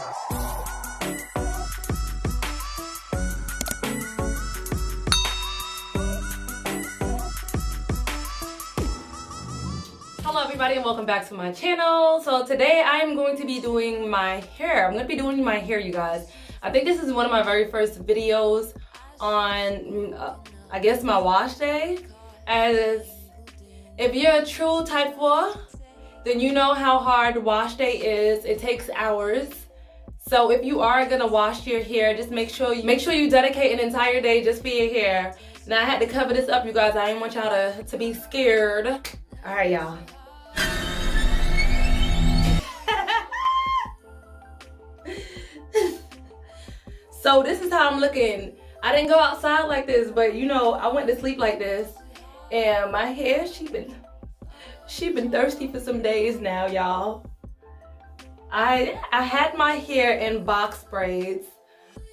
Hello everybody and welcome back to my channel. So today I am going to be doing my hair. I'm going to be doing my hair, you guys. I think this is one of my very first videos on I guess my wash day. As if you're a true type 4, then you know how hard wash day is. It takes hours. So if you are going to wash your hair, just make sure you dedicate an entire day just for your hair. Now I had to cover this up, you guys. I didn't want y'all to be scared. All right, y'all. So this is how I'm looking. I didn't go outside like this, but you know, I went to sleep like this. And my hair, she been thirsty for some days now, y'all. I had my hair in box braids.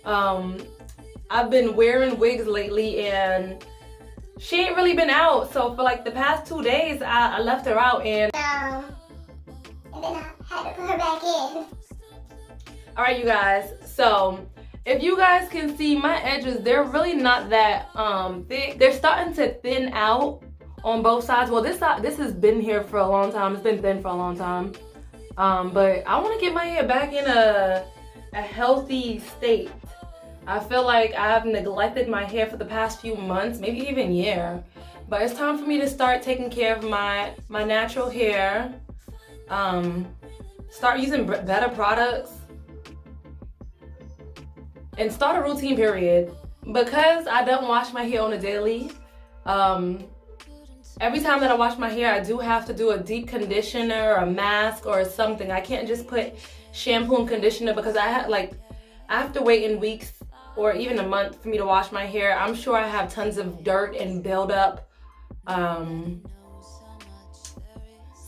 I've been wearing wigs lately and she ain't really been out. So for like the past 2 days, I left her out and then I had to put her back in. All right, you guys. So if you guys can see, my edges, they're really not that thick. They're starting to thin out on both sides. Well, this side, this has been here for a long time. It's been thin for a long time. But I want to get my hair back in a healthy state. I feel like I've neglected my hair for the past few months, maybe even year. But it's time for me to start taking care of my natural hair. Start using better products. And start a routine, period. Because I don't wash my hair on a daily, every time that I wash my hair, I do have to do a deep conditioner, a mask, or something. I can't just put shampoo and conditioner because I have to wait in weeks or even a month for me to wash my hair. I'm sure I have tons of dirt and buildup.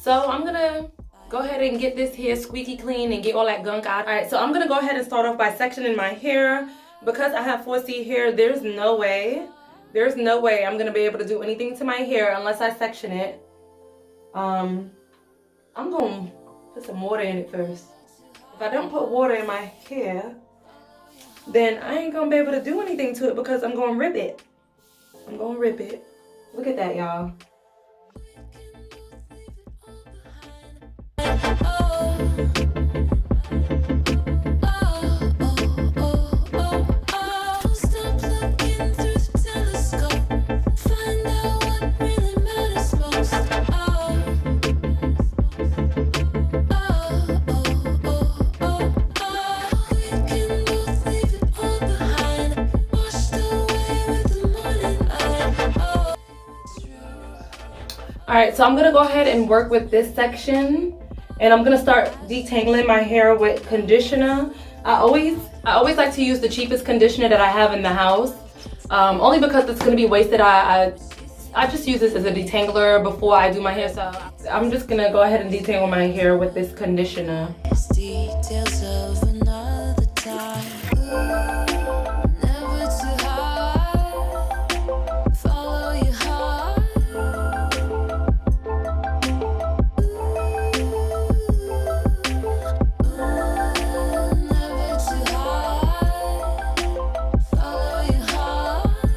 So I'm gonna go ahead and get this hair squeaky clean and get all that gunk out. All right, so I'm gonna go ahead and start off by sectioning my hair. Because I have 4C hair, there's no way I'm gonna be able to do anything to my hair unless I section it. I'm gonna put some water in it first. If I don't put water in my hair, then I ain't gonna be able to do anything to it because I'm gonna rip it. I'm gonna rip it. Look at that, y'all. Alright, so I'm going to go ahead and work with this section. And I'm going to start detangling my hair with conditioner. I always like to use the cheapest conditioner that I have in the house. Only because it's going to be wasted. I just use this as a detangler before I do my hair. So I'm just going to go ahead and detangle my hair with this conditioner. Details of another time. Alright, so I'm gonna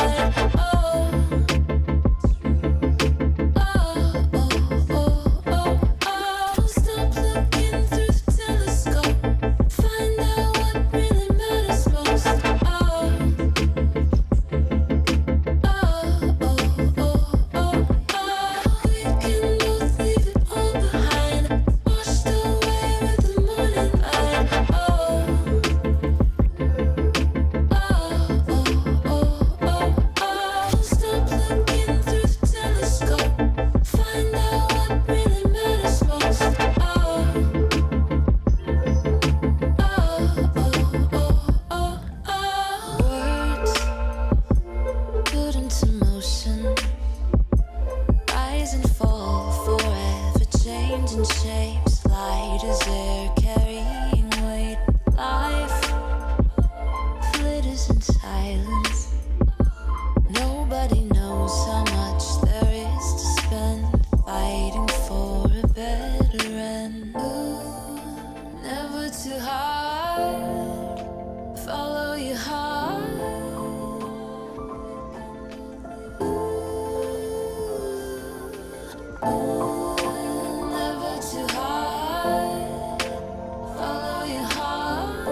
go ahead silence. Nobody knows how much there is to spend fighting for a better end. Ooh, never too hard. Follow your heart. Ooh, never too hard. Follow your heart.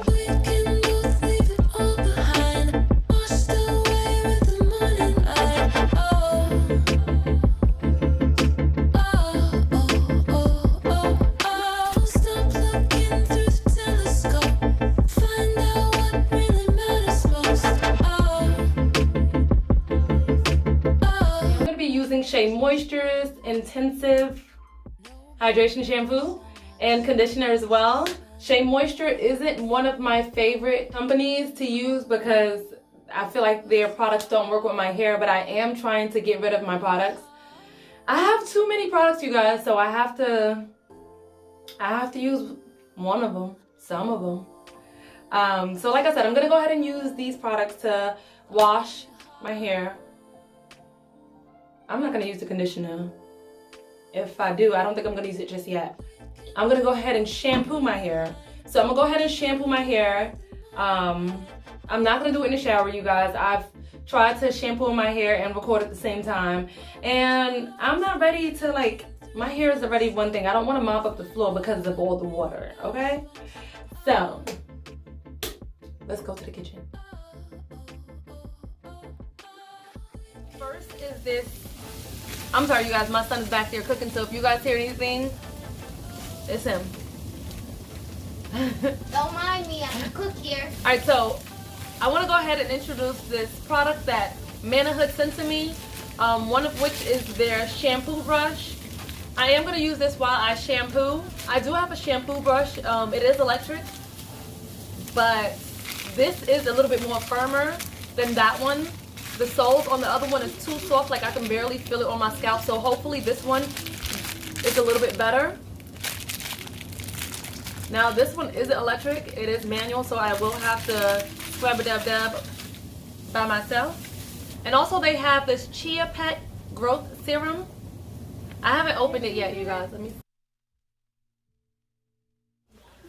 We can both leave it all behind, washed away with the morning light. Oh, stop looking through the telescope. Find out what really matters most. I'm going to be using Shea Moisture's Intensive Hydration Shampoo and Conditioner as well. Shea Moisture isn't one of my favorite companies to use because I feel like their products don't work with my hair, but I am trying to get rid of my products. I have too many products, you guys, so I have to use one of them, some of them. So like I said, I'm gonna go ahead and use these products to wash my hair. I'm not gonna use the conditioner. If I do, I don't think I'm gonna use it just yet. I'm gonna go ahead and shampoo my hair. So I'm gonna go ahead and shampoo my hair. I'm not gonna do it in the shower, you guys. I've tried to shampoo my hair and record at the same time, and I'm not ready to, like, my hair is already one thing. I don't want to mop up the floor because of all the water, okay? So let's go to the kitchen. First is this. I'm sorry, you guys, my son is back there cooking, so if you guys hear anything, it's him. Don't mind me, I'm gonna cook here. Alright, so I want to go ahead and introduce this product that MANNAMOOD sent to me, one of which is their Shampoo Brush. I am going to use this while I shampoo. I do have a shampoo brush. It is electric, but this is a little bit more firmer than that one. The soles on the other one is too soft, like I can barely feel it on my scalp, so hopefully this one is a little bit better. Now this one isn't electric, it is manual, so I will have to scrub-a-dub-dub by myself. And also they have this Chia Pet Growth Serum. I haven't opened it yet, you guys. Let me see.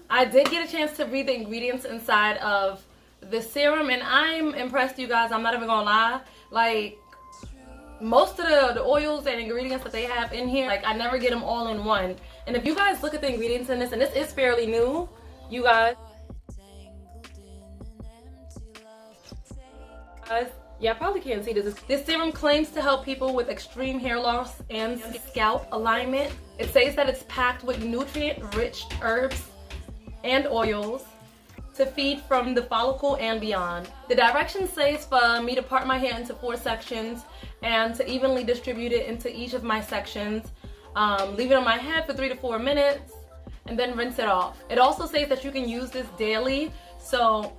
I did get a chance to read the ingredients inside of the serum, and I'm impressed, you guys. I'm not even gonna lie. Like, most of the oils and ingredients that they have in here, like, I never get them all in one. And if you guys look at the ingredients in this, and this is fairly new, you guys, yeah, I probably can't see this. This serum claims to help people with extreme hair loss and scalp alignment. It says that it's packed with nutrient-rich herbs and oils to feed from the follicle and beyond. The directions says for me to part my hair into 4 sections and to evenly distribute it into each of my sections. Leave it on my head for 3 to 4 minutes and then rinse it off. It also says that you can use this daily, so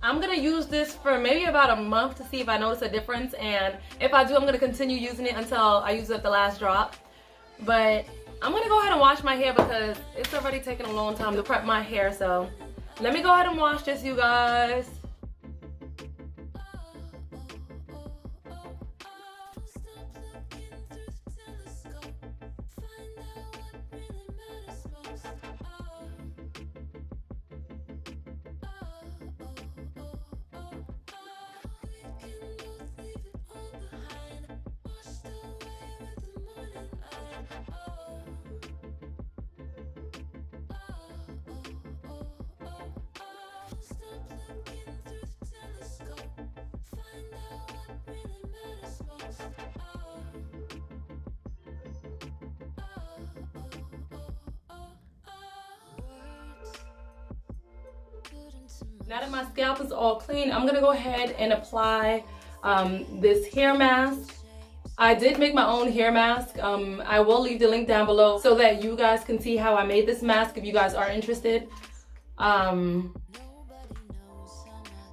I'm gonna use this for maybe about a month to see if I notice a difference, and if I do, I'm gonna continue using it until I use up the last drop. But I'm gonna go ahead and wash my hair because it's already taken a long time to prep my hair, so let me go ahead and wash this, you guys. Now that my scalp is all clean, I'm gonna go ahead and apply this hair mask. I did make my own hair mask. I will leave the link down below so that you guys can see how I made this mask if you guys are interested. I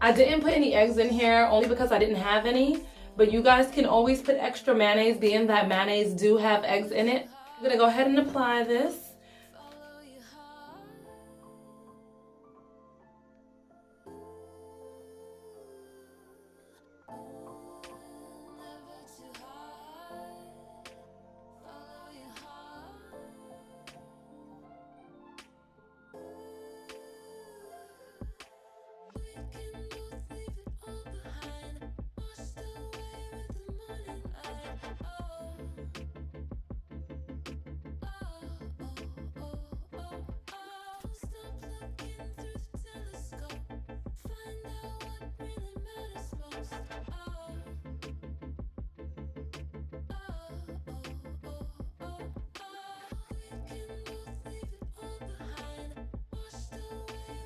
didn't put any eggs in here only because I didn't have any, but you guys can always put extra mayonnaise, being that mayonnaise do have eggs in it. I'm gonna go ahead and apply this.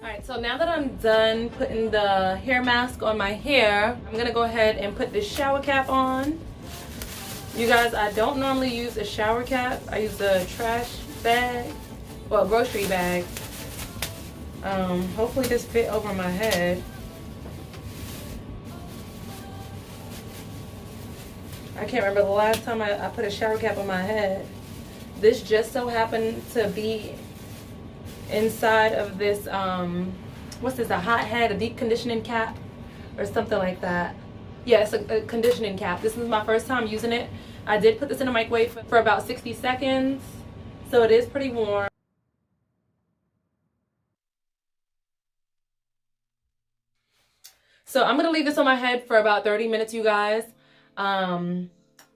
Alright, so now that I'm done putting the hair mask on my hair, I'm gonna go ahead and put this shower cap on. You guys, I don't normally use a shower cap. I use a trash bag, well, a grocery bag. Hopefully this fit over my head. I can't remember the last time I put a shower cap on my head. This just so happened to be inside of this, what's this, a hot head, a deep conditioning cap or something like that. Yeah, it's a conditioning cap. This is my first time using it. I did put this in the microwave for about 60 seconds, so it is pretty warm. So I'm gonna leave this on my head for about 30 minutes, you guys. And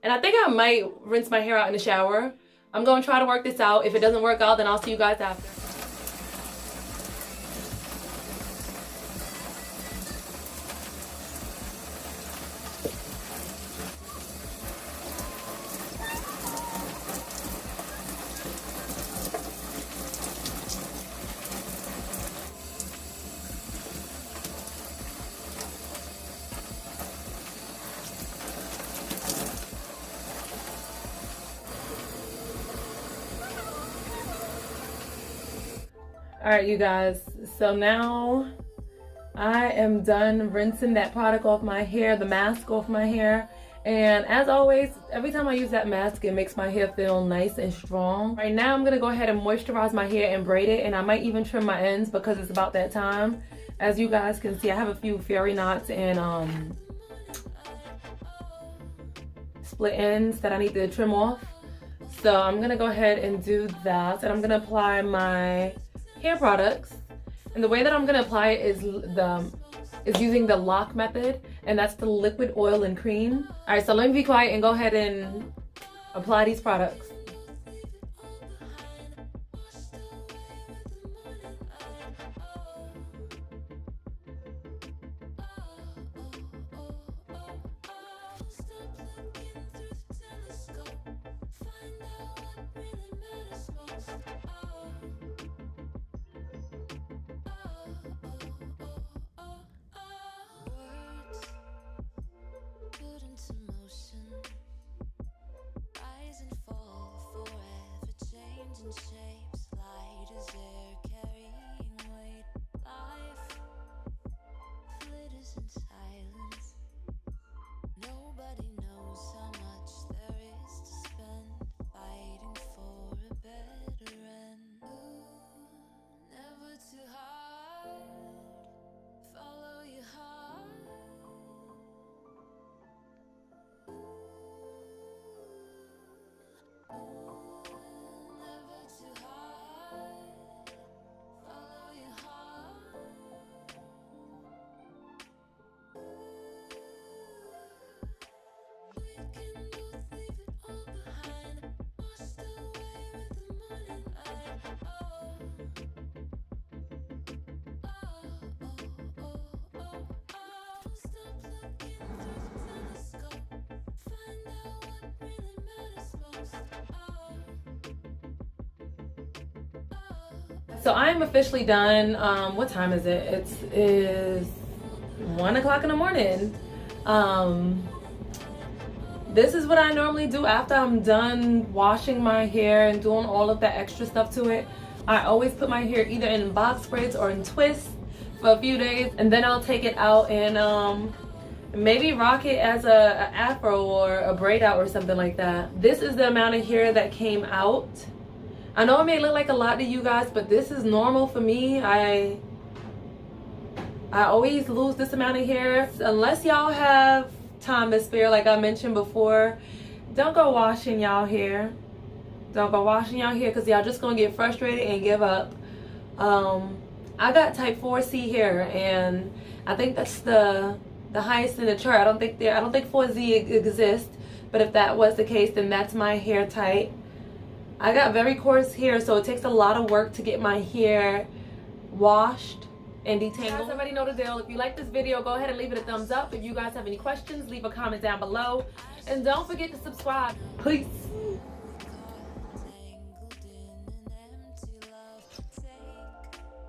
I think I might rinse my hair out in the shower. I'm gonna try to work this out. If it doesn't work out, then I'll see you guys after. Alright, you guys, so now I am done rinsing that product off my hair, the mask off my hair. And as always, every time I use that mask, it makes my hair feel nice and strong. Right now, I'm going to go ahead and moisturize my hair and braid it. And I might even trim my ends because it's about that time. As you guys can see, I have a few fairy knots and split ends that I need to trim off. So I'm going to go ahead and do that. And I'm going to apply my hair products, and the way that I'm gonna apply it is using the lock method, and that's the liquid, oil, and cream. All right, so let me be quiet and go ahead and apply these products. Shapes, light as air, carrying weight. Life glitters in silence. Nobody knows how much there is to spend, fighting for a better end. Ooh, never too hard, follow your heart. So I'm officially done. What time is it? It is 1 o'clock in the morning. This is what I normally do after I'm done washing my hair and doing all of that extra stuff to it. I always put my hair either in box braids or in twists for a few days, and then I'll take it out and maybe rock it as a afro or a braid out or something like that. This is the amount of hair that came out. I know it may look like a lot to you guys, but this is normal for me. I always lose this amount of hair. Unless y'all have time to spare, like I mentioned before, don't go washing y'all hair. Don't go washing y'all hair because y'all just gonna get frustrated and give up. I got type 4C hair, and I think that's the highest in the chart. I don't think 4Z exists, but if that was the case, then that's my hair type. I got very coarse hair, so it takes a lot of work to get my hair washed and detangled. You guys already know the deal. If you like this video, go ahead and leave it a thumbs up. If you guys have any questions, leave a comment down below. And don't forget to subscribe. Peace.